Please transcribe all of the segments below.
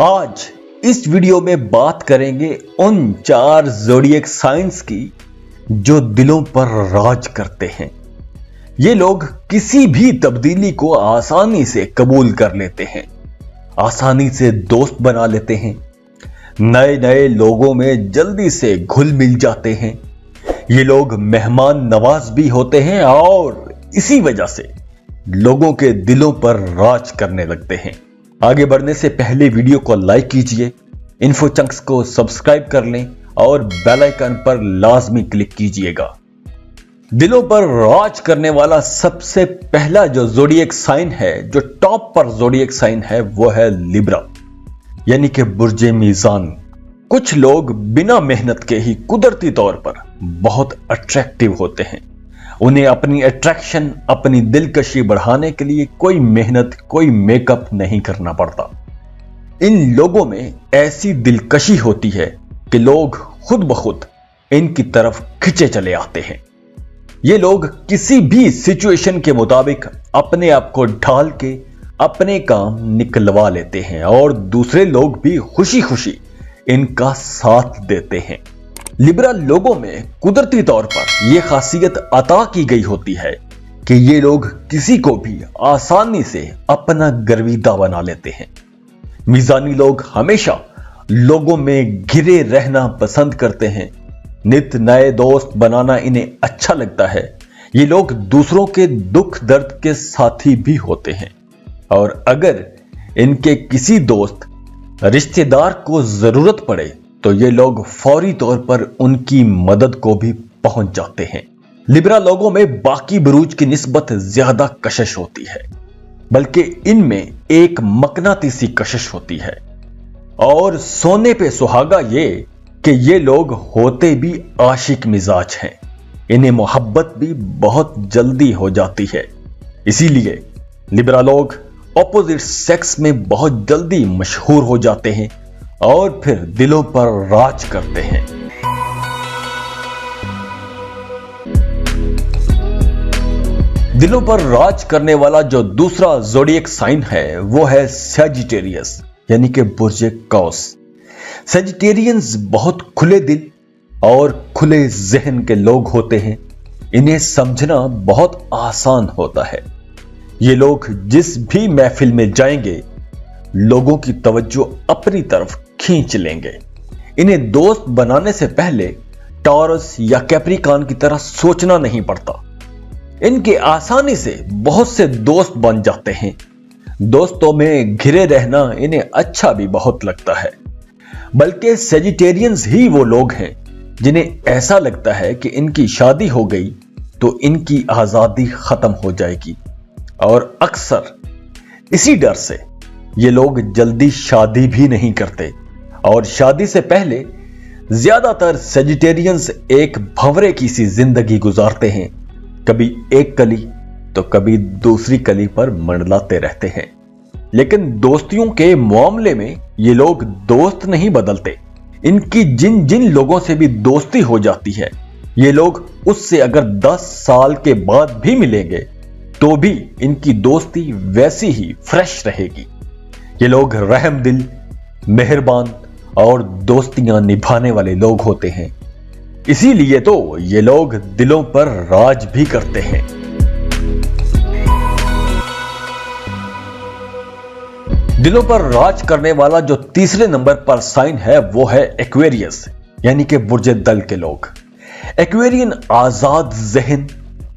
आज इस वीडियो में बात करेंगे उन 4 ज़ोडिएक साइंस की जो दिलों पर राज करते हैं। ये लोग किसी भी तब्दीली को आसानी से कबूल कर लेते हैं, आसानी से दोस्त बना लेते हैं, नए नए लोगों में जल्दी से घुल मिल जाते हैं। ये लोग मेहमान नवाज भी होते हैं और इसी वजह से लोगों के दिलों पर राज करने लगते हैं। आगे बढ़ने से पहले वीडियो को लाइक कीजिए, इन्फो चंक्स को सब्सक्राइब कर लें और बेल आइकन पर लाजमी क्लिक कीजिएगा। दिलों पर राज करने वाला सबसे पहला जो ज़ोडिएक साइन है, जो टॉप पर ज़ोडिएक साइन है, वो है लिब्रा यानी कि बुर्जे मीज़ान। कुछ लोग बिना मेहनत के ही कुदरती तौर पर बहुत अट्रैक्टिव होते हैं। उन्हें अपनी अट्रैक्शन, अपनी दिलकशी बढ़ाने के लिए कोई मेहनत, कोई मेकअप नहीं करना पड़ता। इन लोगों में ऐसी दिलकशी होती है कि लोग खुद ब खुद इनकी तरफ खिंचे चले आते हैं। ये लोग किसी भी सिचुएशन के मुताबिक अपने आप को ढाल के अपने काम निकलवा लेते हैं और दूसरे लोग भी खुशी खुशी इनका साथ देते हैं। लिब्रा लोगों में कुदरती तौर पर यह खासियत अता की गई होती है कि ये लोग किसी को भी आसानी से अपना गर्विदा बना लेते हैं। मीज़ानी लोग हमेशा लोगों में घिरे रहना पसंद करते हैं। नित नए दोस्त बनाना इन्हें अच्छा लगता है। ये लोग दूसरों के दुख दर्द के साथी भी होते हैं और अगर इनके किसी दोस्त, रिश्तेदार को जरूरत पड़े तो ये लोग फौरी तौर पर उनकी मदद को भी पहुंच जाते हैं। लिब्रा लोगों में बाकी बुरूज की निस्बत ज्यादा कशिश होती है, बल्कि इनमें एक मकनातीसी कशिश होती है और सोने पे सुहागा ये कि ये लोग होते भी आशिक मिजाज हैं। इन्हें मोहब्बत भी बहुत जल्दी हो जाती है। इसीलिए लिब्रा लोग ऑपोजिट सेक्स में बहुत जल्दी मशहूर हो जाते हैं और फिर दिलों पर राज करते हैं। दिलों पर राज करने वाला जो दूसरा ज़ोडिएक साइन है वो है सजिटेरियस यानी कि बुर्जे कौस। सजिटेरियंस बहुत खुले दिल और खुले जहन के लोग होते हैं। इन्हें समझना बहुत आसान होता है। ये लोग जिस भी महफिल में जाएंगे लोगों की तवज्जो अपनी तरफ खींच लेंगे। इन्हें दोस्त बनाने से पहले टॉरस या कैप्रिकॉर्न की तरह सोचना नहीं पड़ता। इनके आसानी से बहुत से दोस्त बन जाते हैं। दोस्तों में घिरे रहना इन्हें अच्छा भी बहुत लगता है। बल्कि सेजिटेरियंस ही वो लोग हैं जिन्हें ऐसा लगता है कि इनकी शादी हो गई तो इनकी आजादी खत्म हो जाएगी और अक्सर इसी डर से ये लोग जल्दी शादी भी नहीं करते और शादी से पहले ज्यादातर सेजिटेरियंस एक भंवरे की सी जिंदगी गुजारते हैं। कभी एक कली तो कभी दूसरी कली पर मंडलाते रहते हैं। लेकिन दोस्तियों के मामले में ये लोग दोस्त नहीं बदलते। इनकी जिन जिन लोगों से भी दोस्ती हो जाती है ये लोग उससे अगर 10 साल के बाद भी मिलेंगे तो भी इनकी दोस्ती वैसी ही फ्रेश रहेगी। ये लोग रहम दिल, मेहरबान और दोस्तियां निभाने वाले लोग होते हैं। इसीलिए तो ये लोग दिलों पर राज भी करते हैं। दिलों पर राज करने वाला जो तीसरे नंबर पर साइन है वो है एक्वेरियस यानी कि बुर्जे दल के लोग। एक्वेरियन आजाद जहन,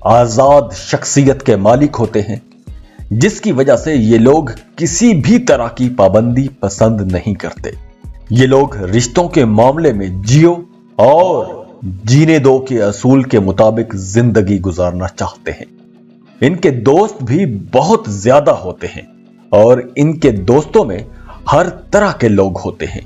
आजाद शख्सियत के मालिक होते हैं, जिसकी वजह से ये लोग किसी भी तरह की पाबंदी पसंद नहीं करते। ये लोग रिश्तों के मामले में जियो और जीने दो के असूल के मुताबिक जिंदगी गुजारना चाहते हैं। इनके दोस्त भी बहुत ज्यादा होते हैं और इनके दोस्तों में हर तरह के लोग होते हैं।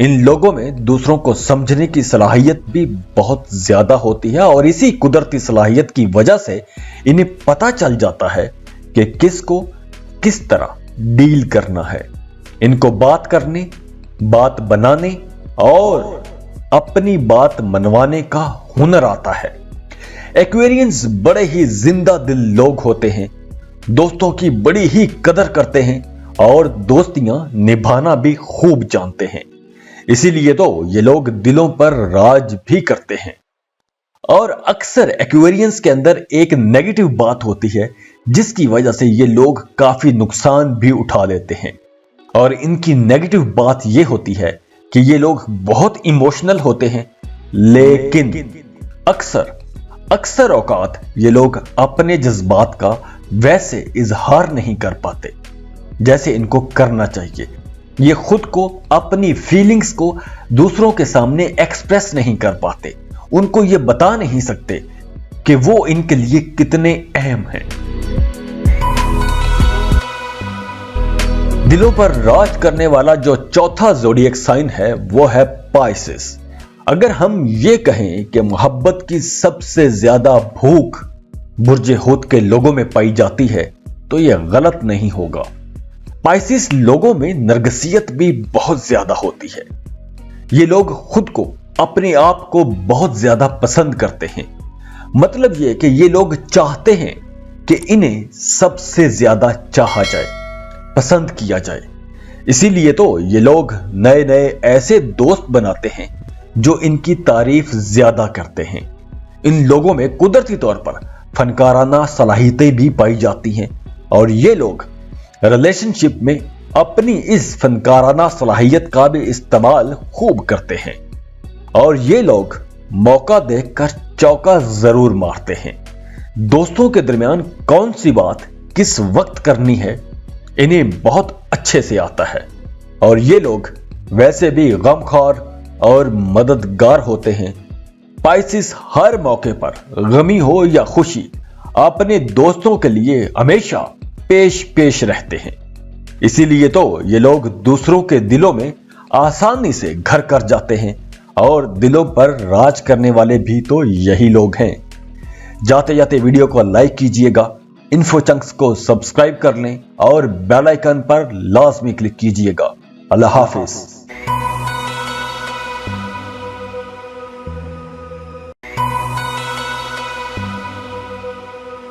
इन लोगों में दूसरों को समझने की सलाहियत भी बहुत ज्यादा होती है और इसी कुदरती सलाहियत की वजह से इन्हें पता चल जाता है कि किसको किस तरह डील करना है। इनको बात करने, बात बनाने और अपनी बात मनवाने का हुनर आता है। एक्वेरियंस बड़े ही जिंदा दिल लोग होते हैं, दोस्तों की बड़ी ही कदर करते हैं और दोस्तियां निभाना भी खूब जानते हैं। इसीलिए तो ये लोग दिलों पर राज भी करते हैं। और अक्सर एक्वेरियंस के अंदर एक नेगेटिव बात होती है जिसकी वजह से ये लोग काफी नुकसान भी उठा लेते हैं। और इनकी नेगेटिव बात ये होती है कि ये लोग बहुत इमोशनल होते हैं, लेकिन अक्सर औकात ये लोग अपने जज्बात का वैसे इजहार नहीं कर पाते जैसे इनको करना चाहिए। ये खुद को, अपनी फीलिंग्स को दूसरों के सामने एक्सप्रेस नहीं कर पाते। उनको ये बता नहीं सकते कि वो इनके लिए कितने अहम हैं। दिलों पर राज करने वाला जो चौथा ज़ोडिएक साइन है वो है पाइसेस। अगर हम ये कहें कि मोहब्बत की सबसे ज्यादा भूख बुर्जे हूत के लोगों में पाई जाती है तो यह गलत नहीं होगा। पाइसेस लोगों में नरगिसियत भी बहुत ज्यादा होती है। ये लोग खुद को, अपने आप को बहुत ज्यादा पसंद करते हैं। मतलब यह कि ये लोग चाहते हैं कि इन्हें सबसे ज्यादा चाहा जाए, पसंद किया जाए। इसीलिए तो ये लोग नए नए ऐसे दोस्त बनाते हैं जो इनकी तारीफ ज्यादा करते हैं। इन लोगों में कुदरती तौर पर फनकाराना सलाहियतें भी पाई जाती हैं और ये लोग रिलेशनशिप में अपनी इस फनकाराना सलाहियत का भी इस्तेमाल खूब करते हैं। और ये लोग मौका देखकर चौका जरूर मारते हैं। दोस्तों के दरमियान कौन सी बात किस वक्त करनी है इन्हें बहुत अच्छे से आता है। और ये लोग वैसे भी गमख्वार और मददगार होते हैं। पाइसेस हर मौके पर, गमी हो या खुशी, अपने दोस्तों के लिए हमेशा पेश रहते हैं। इसीलिए तो ये लोग दूसरों के दिलों में आसानी से घर कर जाते हैं। और दिलों पर राज करने वाले भी तो यही लोग हैं। जाते जाते वीडियो को लाइक कीजिएगा, इन्फो चंक्स को सब्सक्राइब कर लें और बेल आइकन पर लाजमी क्लिक कीजिएगा। अल्लाह हाफिज।